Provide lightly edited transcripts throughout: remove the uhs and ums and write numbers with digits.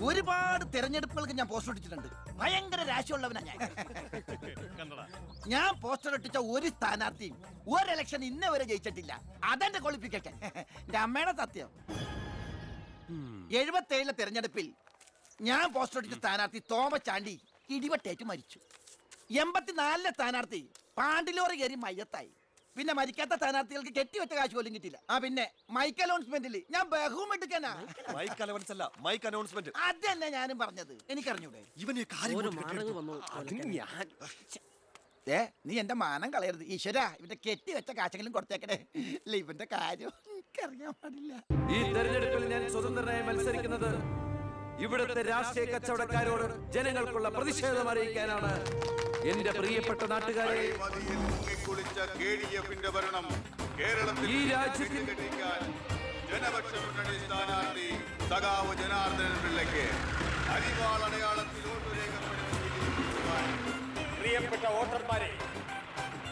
ഒരുപാട് തെരഞ്ഞെടുപ്പുകൾക്ക് ഞാൻ പോസ്റ്റർ ഒട്ടിച്ചിട്ടുണ്ട്. ഭയങ്കര രാശിയുള്ളവനാ ഞാൻ. ഞാൻ പോസ്റ്റർ ഒട്ടിച്ച ഒരു സ്ഥാനാർത്ഥിയും ഒരു ഇലക്ഷൻ ഇന്നേ വരെ ജയിച്ചിട്ടില്ല. അതെന്റെ ക്വാളിഫിക്കേഷൻ. എന്റെ അമ്മയുടെ സത്യം. 77 തെരഞ്ഞെടുപ്പിൽ ഞാൻ പോസ്റ്റർ ഒട്ടിച്ച സ്ഥാനാർത്ഥി തോമസ് ചാണ്ടി ഇടിവെട്ടേറ്റ് മരിച്ചു. 84 സ്ഥാനാർത്ഥി പാണ്ടിലോറി കയറി മയ്യത്തായി. പിന്നെ മരിക്കാത്ത സ്ഥാനാർത്ഥികൾക്ക് കെട്ടിവെച്ച കാശ് പോലും കിട്ടില്ല. പിന്നെ മൈക്ക് അനൗൺസ്മെന്റിൽ ഞാൻ ബഹുമെടുക്കാനാ. അത് തന്നെ ഞാനും പറഞ്ഞത്. എനിക്കറിഞ്ഞൂടെ നീ എന്റെ മാനം കളയരുത് ഈശ്വര. ഇവന്റെ കെട്ടിവെച്ച കാശെങ്കിലും കൊടുത്തേക്കണേ. ഇല്ല ഇവന്റെ കാര്യം എനിക്കറിയാൻ പാടില്ല. ഈ തെരഞ്ഞെടുപ്പിൽ ഞാൻ സ്വതന്ത്രനായി മത്സരിക്കുന്നത് ഇവിടുത്തെ രാഷ്ട്രീയ കച്ചവടക്കാരോട് ജനങ്ങൾക്കുള്ള പ്രതിഷേധം അറിയിക്കാനാണ്. എന്റെ പ്രിയപ്പെട്ട നാട്ടുകാരെ, ഈ രാജ്യത്തിൽ ജനപക്ഷ മുന്നണി സ്ഥാനാർത്ഥി സഖാവ് ജനാർദ്ദനൻ പിള്ളയ്ക്ക് അരിവാൾ അടയാളത്തിൽ വോട്ട് രേഖപ്പെടുത്തുവാൻ പ്രിയപ്പെട്ട വോട്ടർമാരെ,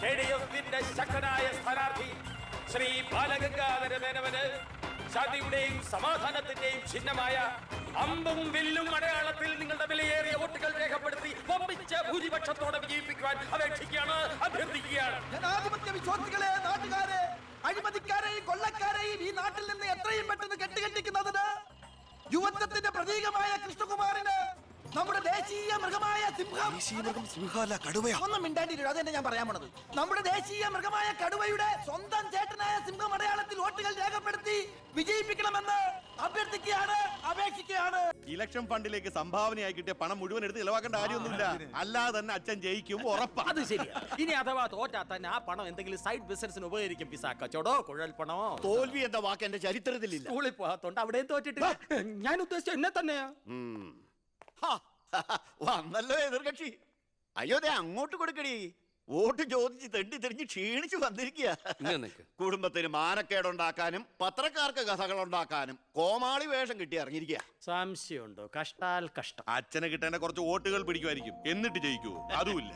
KDFന്റെ ശക്തനായ സ്ഥാനാർത്ഥി ശ്രീ ബാലഗംഗാധര മേനോന് ശാന്തിയുടെയും സമാധാനത്തിന്റെയും ചിഹ്നമായ അമ്പും വില്ലും അടയാളത്തിൽ നിങ്ങളുടെ വിലയേറിയ വോട്ടുകൾ രേഖപ്പെടുത്തി വമ്പിച്ച ഭൂരിപക്ഷത്തോടെ വിജയിപ്പിക്കുവാൻ അപേക്ഷിക്കുകയാണ്, അഭ്യർത്ഥിക്കുകയാണ്. ജനാധിപത്യ വിശ്വാസികളെ, നാട്ടുകാരെ, അഴിമതിക്കാരെയും കൊള്ളക്കാരെയും ഈ നാട്ടിൽ നിന്ന് എത്രയും പെട്ടെന്ന് കെട്ടുകെട്ടിക്കുന്നതിന് യുവത്വത്തിന്റെ പ്രതീകമായ കൃഷ്ണകുമാറിന് നമ്മുടെ ദേശീയ മൃഗമായ ഒന്നും മിണ്ടാണ്ടിരിക്കും. അത് തന്നെ ഞാൻ പറയാൻ പോണത്. നമ്മുടെ ദേശീയ മൃഗമായ കടുവയുടെ സ്വന്തം ചേട്ടനായ സിംഹം അടയാളത്തിൽ വോട്ടുകൾ രേഖപ്പെടുത്തി വിജയിപ്പിക്കണമെന്ന് അഭ്യർത്ഥിക്കുകയാണ്, അപേക്ഷിക്കുകയാണ്. ഇലക്ഷൻ ഫണ്ടിലേക്ക് സംഭാവനയായി കിട്ടിയ പണം മുഴുവൻ എടുത്ത് ചെലവാക്കേണ്ട കാര്യമൊന്നുമില്ല. അല്ലാതെ തന്നെ അച്ഛൻ ജയിക്കും, ഉറപ്പാ. അത് ശരിയാ. ഇനി അഥവാ തോറ്റാ തന്നെ ആ പണം എന്തെങ്കിലും സൈഡ് ബിസിനസിന് ഉപകരിക്കും. പിസ കച്ചവടോ കുഴൽപ്പണമോ. തോൽവി എന്ന വാക്ക് എന്റെ ചരിത്രത്തിലില്ല. സ്കൂളിൽ പോകാത്തോണ്ട് അവിടെയും തോറ്റിട്ടില്ല. ഞാൻ ഉദ്ദേശിച്ച എന്നെ തന്നെയാ. വന്നല്ലോ എതിർകക്ഷി. അയ്യോ ദേ അങ്ങോട്ട് കൊടുക്കടി. വോട്ട് ചോദിച്ച് തെണ്ടി തിരിഞ്ഞ് ക്ഷീണിച്ചു വന്നിരിക്കുക. കുടുംബത്തിന് മാനക്കേടുണ്ടാക്കാനും പത്രക്കാർക്ക് കഥകൾ ഉണ്ടാക്കാനും കോമാളി വേഷം കിട്ടി ഇറങ്ങിയിരിക്കുക. സംശയമുണ്ടോ? കഷ്ടാൽ കഷ്ടം. അച്ഛനെ കിട്ടേണ്ട കുറച്ച് വോട്ടുകൾ പിടിക്കുമായിരിക്കും, എന്നിട്ട് ജയിക്കൂ. അതുമില്ല.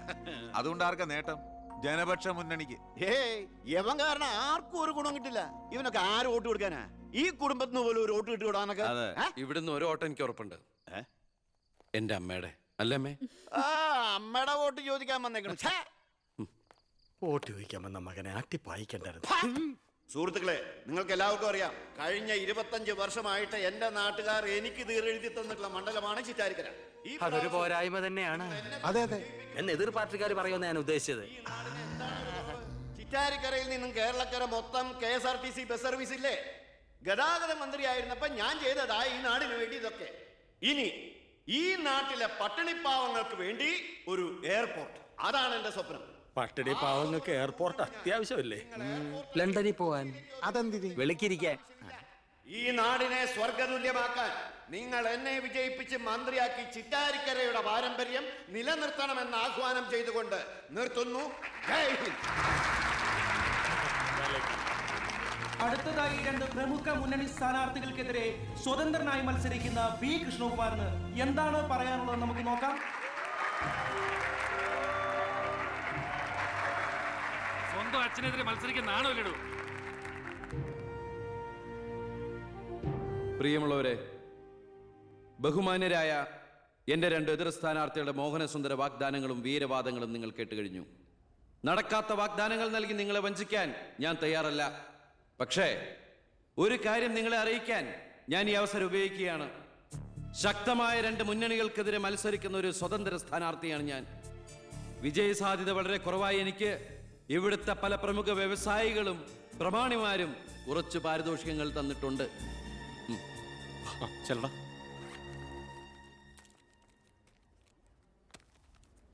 അതുകൊണ്ട് ആർക്കാ നേട്ടം? ജനപക്ഷ മുന്നണിക്ക്. യവൻ കാരണം ആർക്കും ഒരു ഗുണം കിട്ടില്ല. ഇവനൊക്കെ ആര് വോട്ട് കൊടുക്കാനാ? ഈ കുടുംബത്തിന് പോലും ഒരു വോട്ട് കിട്ടിവിടാനൊക്കെ. ഇവിടുന്ന് ഒരു ഓട്ടം എനിക്ക് ഉറപ്പുണ്ട്. എന്റെ അമ്മയുടെ അല്ലമ്മേ. അമ്മയുടെ വോട്ട് ചോദിക്കാൻ വന്നേക്കണം. വോട്ട് ചോദിക്കാൻ വന്ന മകനെ അട്ടിപ്പായിക്കണ്ടായിരുന്നു. സുഹൃത്തുക്കളെ, നിങ്ങൾക്ക് എല്ലാവർക്കും അറിയാം, കഴിഞ്ഞ 25 വർഷമായിട്ട് എന്റെ നാട്ടുകാർ എനിക്ക് തീരെഴുതി തന്നിട്ടുള്ള മണ്ഡലമാണ് ചിറ്റാരിക്കര. അതൊരു പോരായ്മ തന്നെയാണ്. അതെ അതെ, എന്ന് എതിർ പാർട്ടിക്കാർ പറയുമെന്ന് ഞാൻ ഉദ്ദേശിച്ചത്. ചിറ്റാരിക്കരയിൽ നിന്നും കേരളക്കര മൊത്തം KSRTC ബസ് സർവീസ് ഇല്ലേ? ഗതാഗത മന്ത്രിയായിരുന്നപ്പോ ഞാൻ ചെയ്തതാ ഈ നാടിന് വേണ്ടി ഇതൊക്കെ. ഇനി ഈ നാട്ടിലെ പട്ടിണിപ്പാവങ്ങൾക്ക് വേണ്ടി ഒരു എയർപോർട്ട്, അതാണ് എന്റെ സ്വപ്നം. പട്ടിണി പാവങ്ങൾക്ക് എയർപോർട്ട് അത്യാവശ്യമല്ലേ? ലണ്ടനിൽ പോവാൻ, അതെന്തിന്? വെളുക്കിരിക്കാൻ. ഈ നാടിനെ സ്വർഗതുല്യമാക്കാൻ നിങ്ങൾ എന്നെ വിജയിപ്പിച്ച് മന്ത്രിയാക്കി ചിറ്റാരിക്കരയുടെ പാരമ്പര്യം നിലനിർത്തണമെന്ന് ആഹ്വാനം ചെയ്തുകൊണ്ട് നിർത്തുന്നു. ജയ് ഹിന്ദ്. അടുത്തതായി 2 പ്രമുഖ മുന്നണി സ്ഥാനാർത്ഥികൾക്കെതിരെ സ്വതന്ത്രനായി മത്സരിക്കുന്ന B കൃഷ്ണകുമാറിന് എന്താണ് പറയാനുള്ളത് നമുക്ക് നോക്കാം. സ്വന്തം അച്ഛനെതിരെ മത്സരിക്കുന്നതാണോ ഇല്ലടോ? പ്രിയമുള്ളവരെ, ബഹുമാന്യരായ എന്റെ 2 എതിർ സ്ഥാനാർത്ഥികളുടെ മോഹനസുന്ദര വാഗ്ദാനങ്ങളും വീരവാദങ്ങളും നിങ്ങൾ കേട്ടുകഴിഞ്ഞു. നടക്കാത്ത വാഗ്ദാനങ്ങൾ നൽകി നിങ്ങളെ വഞ്ചിക്കാൻ ഞാൻ തയ്യാറല്ല. പക്ഷേ ഒരു കാര്യം നിങ്ങളെ അറിയിക്കാൻ ഞാൻ ഈ അവസരം ഉപയോഗിക്കുകയാണ്. ശക്തമായ 2 മുന്നണികൾക്കെതിരെ മത്സരിക്കുന്ന ഒരു സ്വതന്ത്ര സ്ഥാനാർത്ഥിയാണ് ഞാൻ. വിജയ സാധ്യത വളരെ കുറവായി എനിക്ക് ഇവിടുത്തെ പല പ്രമുഖ വ്യവസായികളും പ്രമാണിമാരും കുറച്ച് പാരിതോഷികങ്ങൾ തന്നിട്ടുണ്ട്.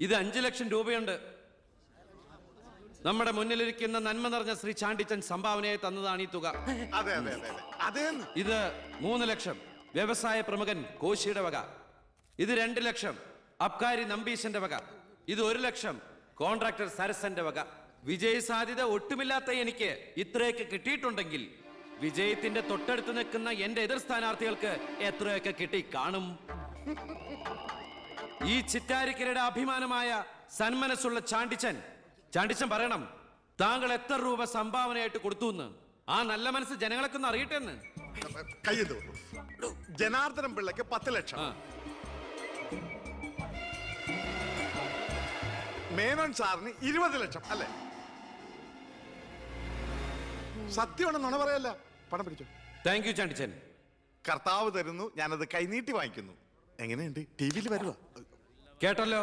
ഇത് 5 ലക്ഷം രൂപയുണ്ട്. നമ്മുടെ മുന്നിലിരിക്കുന്ന നന്മ നിറഞ്ഞ ശ്രീ ചാണ്ടിച്ചൻ സംഭാവനയായി തന്നതാണ് ഈ തുക. ഇത് 3 ലക്ഷം വ്യവസായ പ്രമുഖൻ കോശിയുടെ വക. ഇത് 2 ലക്ഷം അബ്കാരി നമ്പീശന്റെ വക. ഇത് 1 ലക്ഷം കോൺട്രാക്ടർ സരസന്റെ വക. വിജയ സാധ്യത ഒട്ടുമില്ലാത്ത എനിക്ക് ഇത്രയൊക്കെ കിട്ടിയിട്ടുണ്ടെങ്കിൽ വിജയത്തിന്റെ തൊട്ടടുത്ത് നിൽക്കുന്ന എന്റെ എതിർ സ്ഥാനാർത്ഥികൾക്ക് എത്രയൊക്കെ കിട്ടി കാണും. ഈ ചിറ്റാരിക്കരയുടെ അഭിമാനമായ സന്മനസ്സുള്ള ചാണ്ടിച്ചൻ പറയണം, താങ്കൾ എത്ര രൂപ സംഭാവനയായിട്ട് കൊടുത്തു എന്ന്. ആ നല്ല മനസ്സ് ജനങ്ങളൊക്കെ ഒന്ന് അറിയട്ടെ എന്ന്. ജനാർദ്ദനം പിള്ളയ്ക്ക് 10 ലക്ഷം, ആ. മേനോൻ സാറിന് 20 ലക്ഷം അല്ലേ? സത്യമാണെന്നാണ് പറയല്ല. പണം പിടിച്ചു. Thank you Chandichan. കർത്താവ് തരുന്നു, ഞാനത് കൈനീട്ടി വാങ്ങിക്കുന്നു. എങ്ങനെയുണ്ട്? ടിവിയിൽ വരുവാ. കേട്ടല്ലോ,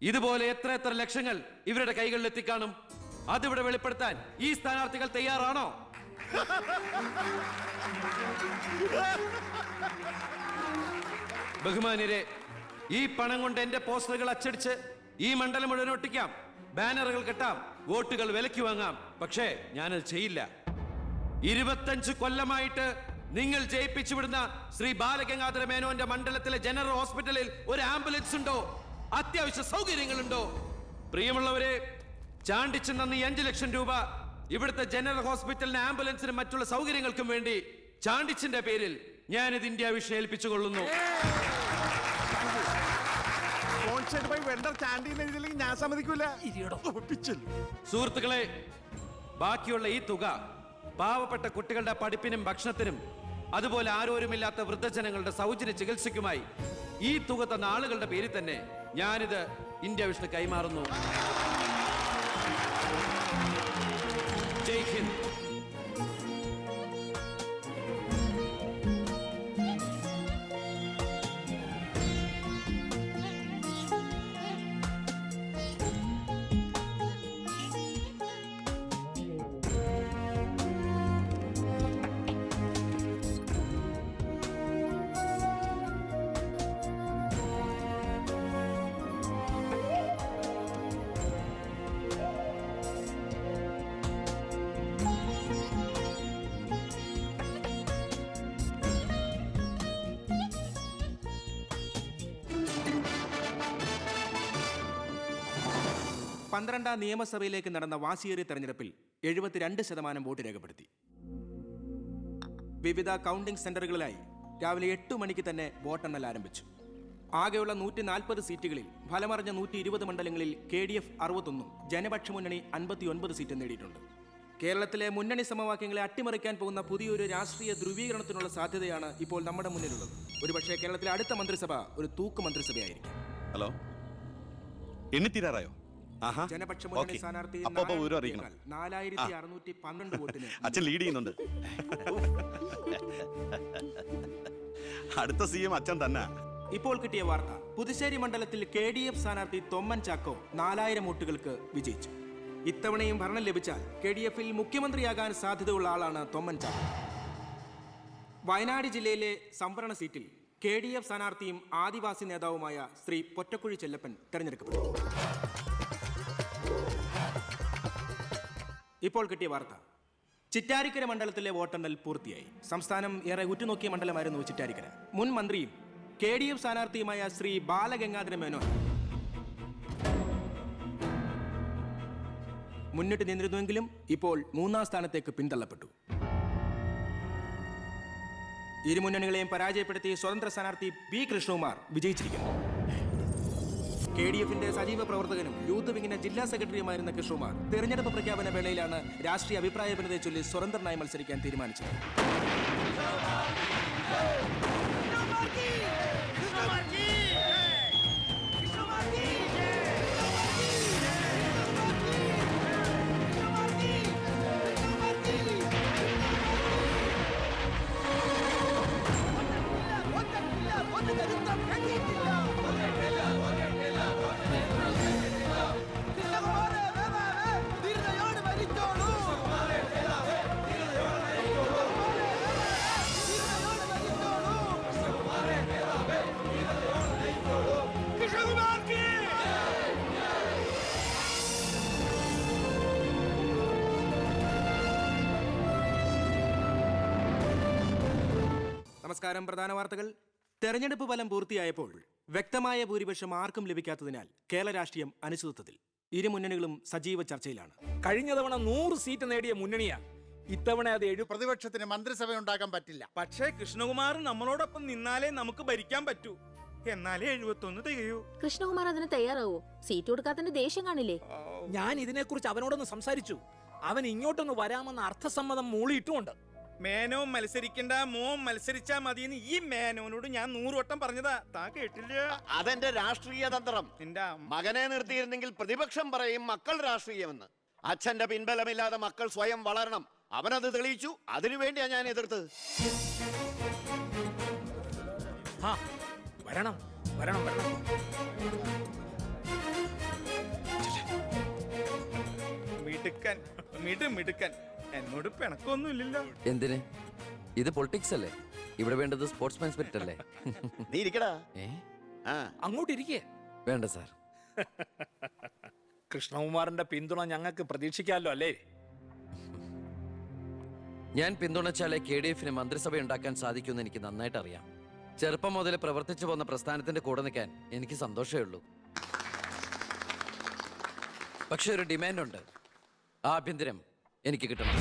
ഇതുപോലെ എത്ര എത്ര ലക്ഷങ്ങൾ ഇവരുടെ കൈകളിൽ എത്തിക്കാണും. അതിവിടെ വെളിപ്പെടുത്താൻ ഈ സ്ഥാനാർത്ഥികൾ തയ്യാറാണോ? ബഹുമാന്യരെ, ഈ പണം കൊണ്ട് എന്റെ പോസ്റ്ററുകൾ അച്ചടിച്ച് ഈ മണ്ഡലം മുഴുവൻ ഒട്ടിക്കാം, ബാനറുകൾ കെട്ടാം, വോട്ടുകൾ വിലയ്ക്ക് വാങ്ങാം. പക്ഷേ ഞാനത് ചെയ്യില്ല. 25 കൊല്ലമായിട്ട് നിങ്ങൾ ജയിപ്പിച്ചു വിടുന്ന ശ്രീ ബാലഗംഗാധര മേനോന്റെ മണ്ഡലത്തിലെ ജനറൽ ഹോസ്പിറ്റലിൽ ഒരു ആംബുലൻസ് ഉണ്ടോ? അത്യാവശ്യ സൗകര്യങ്ങളുണ്ടോ? പ്രിയമുള്ളവരെ, ചാണ്ടിച്ചു നന്ദി 5 ലക്ഷം രൂപ ഇവിടുത്തെ ജനറൽ ഹോസ്പിറ്റലിന് ആംബുലൻസിനും മറ്റുള്ള സൗകര്യങ്ങൾക്കും വേണ്ടി ചാണ്ടിച്ചിന്റെ പേരിൽ ഞാനിത് ഇന്ത്യ വിഷയം ഏൽപ്പിച്ചുകൊള്ളുന്നു. ഞാൻ സമ്മതിക്കൂല. സുഹൃത്തുക്കളെ, ബാക്കിയുള്ള ഈ തുക പാവപ്പെട്ട കുട്ടികളുടെ പഠിപ്പിനും ഭക്ഷണത്തിനും അതുപോലെ ആരോരുമില്ലാത്ത വൃദ്ധജനങ്ങളുടെ സൗജന്യ ചികിത്സയ്ക്കുമായി ഈ തുക തന്ന ആളുകളുടെ പേരിൽ തന്നെ ഞാനിത് ഇന്ത്യ വിഷന് കൈമാറുന്നു. ജയ് ഹിന്ദ്. പന്ത്രണ്ടാം നിയമസഭയിലേക്ക് നടന്ന വാശിയേറിയ തെരഞ്ഞെടുപ്പിൽ 72% വോട്ട് രേഖപ്പെടുത്തി. വിവിധ കൗണ്ടിംഗ് സെന്ററുകളിലായി രാവിലെ 8 മണിക്ക് തന്നെ വോട്ടെണ്ണൽ ആരംഭിച്ചു. ആകെയുള്ള 140 സീറ്റുകളിൽ ഫലമറിഞ്ഞ 120 മണ്ഡലങ്ങളിൽ KDF 61, ജനപക്ഷ മുന്നണി 59 സീറ്റ് നേടിയിട്ടുണ്ട്. കേരളത്തിലെ മുന്നണി സമവാക്യങ്ങളെ അട്ടിമറിക്കാൻ പോകുന്ന പുതിയൊരു രാഷ്ട്രീയ ധ്രുവീകരണത്തിനുള്ള സാധ്യതയാണ് ഇപ്പോൾ നമ്മുടെ മുന്നിലുള്ളത്. ഒരുപക്ഷേ കേരളത്തിലെ അടുത്ത മന്ത്രിസഭ ഒരു തൂക്ക് മന്ത്രിസഭയായിരിക്കും. ഹലോ, എണ്ണിത്തീരാറായോ? ജനപക്ഷ മുന്നണി സ്ഥാനാർത്ഥി 4612 വോട്ടിന് അച്ഛൻ ലീഡ് ചെയ്യുന്നുണ്ട്. അടുത്ത CM അച്ഛൻ തന്നെ. ഇപ്പോൾ കിട്ടിയ വാർത്ത, പുതുശ്ശേരി മണ്ഡലത്തിൽ KDF സ്ഥാനാർത്ഥി തൊമ്മൻ ചാക്കോ 4000 വോട്ടുകൾക്ക് വിജയിച്ചു. ഇത്തവണയും ഭരണം ലഭിച്ചാൽ KDF-ൽ മുഖ്യമന്ത്രിയാകാൻ സാധ്യതയുള്ള ആളാണ് തൊമ്മൻ ചാക്കോ. വയനാട് ജില്ലയിലെ സംവരണ സീറ്റിൽ KDF സ്ഥാനാർത്ഥിയും ആദിവാസി നേതാവുമായ ശ്രീ പൊറ്റക്കുഴി ചെല്ലപ്പൻ തെരഞ്ഞെടുക്കപ്പെട്ടു. ഇപ്പോൾ കിട്ടിയ വാർത്ത, ചിറ്റാരിക്കര മണ്ഡലത്തിലെ വോട്ടെണ്ണൽ പൂർത്തിയായി. സംസ്ഥാനം ഏറെ ഉറ്റുനോക്കിയ മണ്ഡലമായിരുന്നു ചിറ്റാരിക്കര. മുൻ മന്ത്രിയും KDF സ്ഥാനാർത്ഥിയുമായ ശ്രീ ബാലഗംഗാധര മേനോൻ മുന്നിട്ട് നിന്നിരുന്നുവെങ്കിലും ഇപ്പോൾ 3ാം സ്ഥാനത്തേക്ക് പിന്തള്ളപ്പെട്ടു. ഇരു മുന്നണികളെയും പരാജയപ്പെടുത്തി സ്വതന്ത്ര സ്ഥാനാർത്ഥി B. കൃഷ്ണകുമാർ വിജയിച്ചിരിക്കുന്നു. KDF-ന്റെ സജീവ പ്രവർത്തകനും യൂത്ത് വിങ്ങിന്റെ ജില്ലാ സെക്രട്ടറിയുമായിരുന്ന കൃഷ്ണകുമാർ തെരഞ്ഞെടുപ്പ് പ്രഖ്യാപന വേളയിലാണ് രാഷ്ട്രീയ അഭിപ്രായ ഭിന്നതയെ ചൊല്ലി സ്വതന്ത്രനായി മത്സരിക്കാൻ തീരുമാനിച്ചത്. നമസ്കാരം. പ്രധാന വാർത്തകൾ. തെരഞ്ഞെടുപ്പ് ഫലം പൂർത്തിയായപ്പോൾ വ്യക്തമായ ഭൂരിപക്ഷം ആർക്കും ലഭിക്കാത്തതിനാൽ കേരള രാഷ്ട്രീയം അനിശ്ചിതത്വത്തിൽ. ഇരു മുന്നണികളും സജീവ ചർച്ചയിലാണ്. കഴിഞ്ഞ തവണ 100 സീറ്റ് നേടിയ മുന്നണിയാ. ഇത്തവണ അത് 7. പ്രതിപക്ഷത്തിന് മന്ത്രിസഭ ഉണ്ടാക്കാൻ പറ്റില്ല. പക്ഷേ കൃഷ്ണകുമാർ നമ്മളോടൊപ്പം നിന്നാലേ നമുക്ക് ഭരിക്കാൻ പറ്റൂ. എന്നാലേ 71 തികയൂ. കൃഷ്ണകുമാർ അതിന് തയ്യാറാവോ? സീറ്റ് കൊടുക്കാത്തതിന്റെ ദേഷ്യം കാണില്ലേ? ഞാൻ ഇതിനെക്കുറിച്ച് അവനോടൊന്ന് സംസാരിച്ചു. അവൻ ഇങ്ങോട്ടൊന്ന് വരാമെന്ന അർത്ഥസമ്മതം മൂളിയിട്ടുമുണ്ട്. മേനോൻ മത്സരിക്കണ്ട, മോൻ മത്സരിച്ചാ മതിയെന്ന് ഈ മേനോനോട് ഞാൻ 100 വട്ടം പറഞ്ഞതാ, താ കേട്ടില്ല. അതെന്റെ രാഷ്ട്രീയ തന്ത്രം. നിന്റെ മകനെ നിർത്തിയിരുന്നെങ്കിൽ പ്രതിപക്ഷം പറയും മക്കൾ രാഷ്ട്രീയമെന്ന്. അച്ഛന്റെ പിൻബലമില്ലാതെ മക്കൾ സ്വയം വളരണം. അവനത് തെളിയിച്ചു. അതിനുവേണ്ടിയാ ഞാൻ എതിർത്തത്. വരണം വരണം വരണം. മിടുക്കൻ മിടുക്കൻ. എന്നോട് പിണക്കൊന്നും ഇല്ലല്ലോ. എന്തിന്? ഇത് പൊളിറ്റിക്സ് അല്ലേ? ഇവിടെ വേണ്ടത് സ്പോർട്സ്മാൻ സ്പിരിറ്റ് അല്ലേ? നീ ഇരിക്കടാ. അങ്ങോട്ട് ഇരിക്കേ. വേണ്ട സാർ. കൃഷ്ണകുമാറിന്റെ പിന്തുണ ഞങ്ങൾക്ക് പ്രതീക്ഷിക്കാമല്ലോ അല്ലേ? ഞാൻ പിന്തുണച്ചാലേ KDF-ന് മന്ത്രിസഭ ഉണ്ടാക്കാൻ സാധിക്കുമെന്ന് എനിക്ക് നന്നായിട്ട് അറിയാം. ചെറുപ്പം മുതൽ പ്രവർത്തിച്ചു പോന്ന പ്രസ്ഥാനത്തിന്റെ കൂടെ നിൽക്കാൻ എനിക്ക് സന്തോഷമേ ഉള്ളൂ. പക്ഷെ ഒരു ഡിമാൻഡ് ഉണ്ട്. ആഭ്യന്തരം എനിക്ക് കിട്ടണം.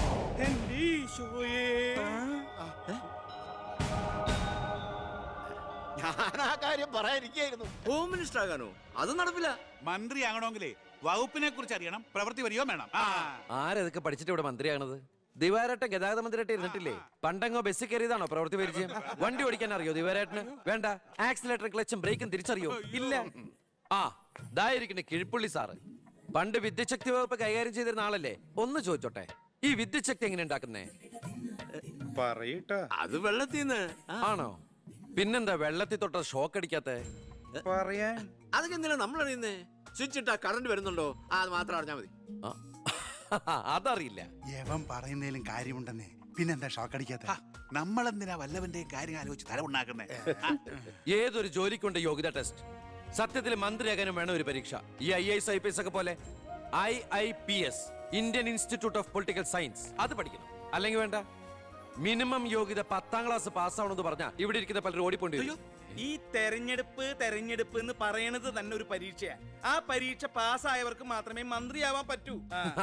ഞാൻ ആ കാര്യം പറയാനിരിക്കായിരുന്നു. Home minister ആകാനോ? അത് നടപ്പില്ല. മന്ത്രി ആകണമെങ്കിലേ വകുപ്പിനെ കുറിച്ച് അറിയണം, പ്രവൃത്തി വരികയോ വേണം. ആരതൊക്കെ പഠിച്ചിട്ട് ഇവിടെ മന്ത്രിയാണത്? ദിവാരേട്ടൻ ഗതാഗത മന്ത്രിയായിട്ട് ഇരുന്നിട്ടില്ലേ? പണ്ടങ്ങോ ബസ്സിൽ കയറിയതാണോ പ്രവൃത്തി പരിചയം? വണ്ടി ഓടിക്കാൻ അറിയോ ദിവാരേട്ടന്? വേണ്ട. ആക്സിലേറ്റർ ക്ലച്ചും ബ്രേക്കും തിരിച്ചറിയോ? ഇല്ല. ദായിരിക്കണേ കിഴിപ്പുള്ളി സാറ്. പണ്ട് വിദ്യുച്ഛക്തി വകുപ്പ് കൈകാര്യം ചെയ്തിരുന്ന ആളല്ലേ? ഒന്ന് ചോദിച്ചോട്ടെ, ഈ വിദ്യുച്ഛക്തി എങ്ങനെ ഉണ്ടാക്കുന്നേ? പറയട്ടാ. അത് വെള്ളത്തിന്ന് ആണോ? പിന്നെന്താ വെള്ളത്തിൽ തൊട്ട ഷോക്ക് അടിക്കാത്ത? പറയാൻ അതൊക്കെ എന്തിനാ നമ്മൾ അറിയുന്നേ? സ്വിച്ച് ഇട്ടാ കറണ്ട് വരുന്നുണ്ടോ? അത് മാത്രം അറിഞ്ഞാ മതി. അതറിയില്ല. യവൻ പറയുന്നതിലും കാര്യമുണ്ടെന്നേ, പിന്നെന്താ ഷോക്ക് അടിക്കാത്ത? നമ്മളെന്തിനാ വല്ലവന്റെയും കാര്യം ആലോചിച്ച് തല ഉണ്ടാക്കുന്നേ? ഏതൊരു ജോലിക്കുണ്ട് യോഗ്യത ടെസ്റ്റ്. സത്യത്തിൽ മന്ത്രിയാകാനും വേണം ഒരു പരീക്ഷ. ഈ IAS IPS ഒക്കെ പോലെ IIPS, Indian institute of political science, അത് പഠിക്കണം. അല്ലെങ്കിൽ വേണ്ട. മിനിമം യോഗ്യത 10ാം ക്ലാസ് പാസ്സാവണമെന്ന് പറഞ്ഞാൽ ഇവിടെ ഇരിക്കുന്ന പലരും ഓടിപ്പോണ്ടി വരും. ഈ തെരഞ്ഞെടുപ്പ് എന്ന് പറയണത് തന്നെ ഒരു പരീക്ഷയാ. ആ പരീക്ഷ പാസ്സായവർക്ക് മാത്രമേ മന്ത്രിയാവാൻ പറ്റൂ.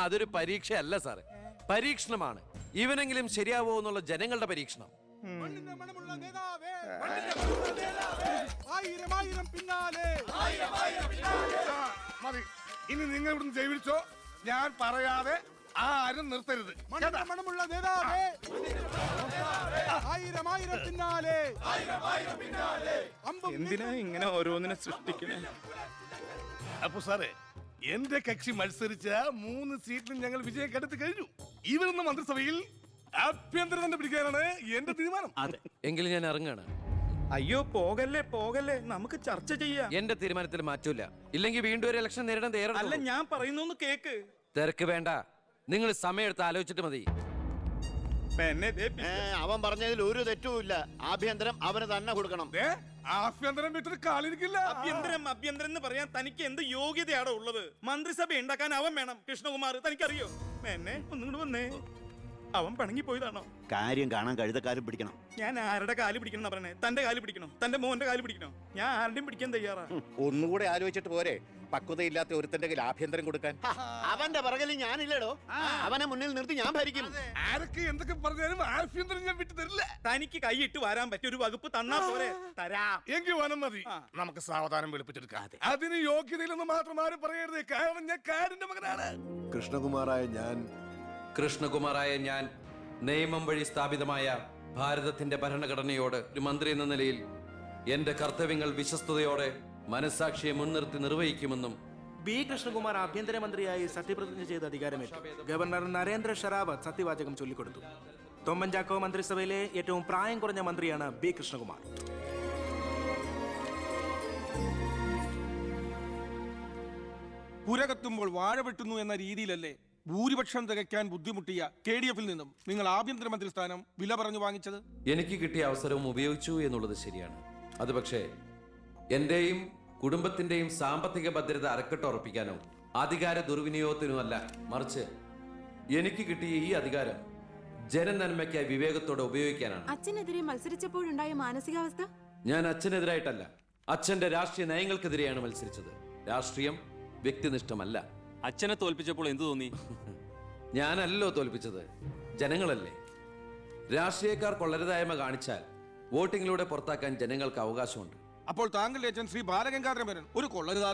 അതൊരു പരീക്ഷയല്ല സാറേ, പരീക്ഷണമാണ്. ഇവനെങ്കിലും ശരിയാവോ എന്നുള്ള ജനങ്ങളുടെ പരീക്ഷണം. ഇനി നിങ്ങൾ ഇവിടുന്ന് ജൈവിച്ചോ, ഞാൻ പറയാതെ ആരും നിർത്തരുത്. എന്തിനാ ഇങ്ങനെ ഓരോന്നിനെ സൃഷ്ടിക്കണേ? അപ്പൊ സാറേ, എന്റെ കക്ഷി മത്സരിച്ച 3 സീറ്റിലും ഞങ്ങൾ വിജയം കണ്ടെത്തി കഴിഞ്ഞു. ഇവരുന്ന മന്ത്രിസഭയിൽ ആഭ്യന്തരം തന്നെ പിടിക്കാനാണ് എന്റെ തീരുമാനം. എങ്കിലും ഞാൻ ഇറങ്ങാണ്. അയ്യോ പോകല്ലേ, നമുക്ക് ചർച്ച ചെയ്യാം. എന്റെ തീരുമാനത്തിൽ മാറ്റൂല. ഇല്ലെങ്കിൽ വീണ്ടും ഒരു ഇലക്ഷൻ നേരിടാൻ അല്ല, തയ്യാറല്ല. ഞാൻ പറയുന്നൊന്ന് കേക്ക്. തിരക്ക് വേണ്ട, നിങ്ങൾ സമയമെടുത്ത് ആലോചിച്ചിട്ട് മതി. അവൻ പറഞ്ഞതിൽ ഒരു തെറ്റുമില്ല. ആഭ്യന്തരം അവന് തന്നെ കൊടുക്കണം. ആഭ്യന്തരം വിട്ടിട്ട് കാലിരിക്കില്ല. അഭ്യന്തരം എന്ന് പറയാൻ തനിക്ക് എന്ത് യോഗ്യതയാണോ ഉള്ളത്? മന്ത്രിസഭ ഉണ്ടാക്കാൻ അവൻ വേണം. കൃഷ്ണകുമാർ തനിക്കറിയോ? എന്നെ ഒന്നും വന്നേ. അവൻ പിണങ്ങി പോയതാണോ? കാര്യം കാണാൻ കഴുതക്കാരും പിടിക്കണം. ഞാൻ ആരുടെ കാല് പിടിക്കണം പറഞ്ഞേ? തന്റെ കാല് പിടിക്കണോ? തന്റെ മോന്റെ കാല് പിടിക്കണോ? ഞാൻ ആരുടെയും പിടിക്കാൻ തയ്യാറാ. ഒന്നുകൂടെ ആലോചിച്ചിട്ട് പോരെ പക്വതയില്ലാത്ത ഒരുത്തന്റെ കയ്യിൽ ആഭ്യന്തരം കൊടുക്കാൻ. അവന്റെ പിറകിൽ ഞാനില്ലടോ. അവനെ മുന്നിൽ നിർത്തി ഞാൻ ഭരിക്കും. ആരൊക്കെ എന്തൊക്കെ പറഞ്ഞാലും ആഭ്യന്തരം ഞാൻ വിട്ടു തരില്ല. തനിക്ക് കൈയിട്ട് വരാൻ പറ്റിയ ഒരു വകുപ്പ് തന്നാ പോരെ? തരാം. എങ്കിൽ വനം മതി. നമുക്ക് സാവധാനം വെളുപ്പിച്ചെടുക്കാം. അതിന് യോഗ്യതയിലൊന്നും മാത്രം ആരും പറയരുത്. കാരണം ഞാൻ കാടിന്റെ മകനാണ്. കൃഷ്ണകുമാറായ ഞാൻ നിയമം വഴി സ്ഥാപിതമായ ഭാരതത്തിന്റെ ഭരണഘടനയോട് ഒരു മന്ത്രി എന്ന നിലയിൽ എന്റെ കർത്തവ്യങ്ങൾ വിശ്വസ്തയോടെ മനസാക്ഷിയെ മുൻനിർത്തി നിർവഹിക്കുമെന്നും ബി കൃഷ്ണകുമാർ ആഭ്യന്തരമന്ത്രിയായി സത്യപ്രതിജ്ഞ ചെയ്ത് അധികാരമേറ്റു. ഗവർണർ നരേന്ദ്ര ഷെറാവത്ത് സത്യവാചകം ചൊല്ലിക്കൊടുത്തു. തൊമ്മൻചാക്കോ മന്ത്രിസഭയിലെ ഏറ്റവും പ്രായം കുറഞ്ഞ മന്ത്രിയാണ് ബി കൃഷ്ണകുമാർ. പുരകത്തുമ്പോൾ വാഴ വെട്ടുന്നു എന്ന രീതിയിലല്ലേ ഭൂരിപക്ഷം തികയ്ക്കാൻ ബുദ്ധിമുട്ടിയ KDF-ൽ നിന്നും നിങ്ങൾ ആഭ്യന്തരമന്ത്രി സ്ഥാനം വില പറഞ്ഞു വാങ്ങിച്ചത്? എനിക്ക് കിട്ടിയ അവസരവും ഉപയോഗിച്ചു എന്നുള്ളത് ശരിയാണ്. അത് പക്ഷേ എന്റെയും കുടുംബത്തിന്റെയും സാമ്പത്തിക ഭദ്രത അരക്കെട്ട് ഉറപ്പിക്കാനോ അധികാര ദുർവിനിയോഗത്തിനോ അല്ല, മറിച്ച് എനിക്ക് കിട്ടിയ ഈ അധികാരം ജനനന്മയ്ക്കായി വിവേകത്തോടെ ഉപയോഗിക്കാനാണ്. അച്ഛനെതിരെ മത്സരിച്ചപ്പോഴുണ്ടായ മാനസികാവസ്ഥ? ഞാൻ അച്ഛനെതിരായിട്ടല്ല, അച്ഛന്റെ രാഷ്ട്രീയ നയങ്ങൾക്കെതിരെയാണ് മത്സരിച്ചത്. രാഷ്ട്രീയം വ്യക്തിനിഷ്ഠമല്ല. അച്ഛനെ തോൽപ്പിച്ചപ്പോൾ എന്തു തോന്നി? ഞാനല്ലോ തോൽപ്പിച്ചത്, ജനങ്ങളല്ലേ. രാഷ്ട്രീയക്കാർ കൊള്ളരുതായ്മ കാണിച്ചാൽ വോട്ടിങ്ങിലൂടെ പുറത്താക്കാൻ ജനങ്ങൾക്ക് അവകാശമുണ്ട്. അപ്പോൾ താങ്കളുടെ അച്ഛൻ ശ്രീ ബാലഗംഗാധര മേനോൻ ഒരു കൊള്ളരുതാ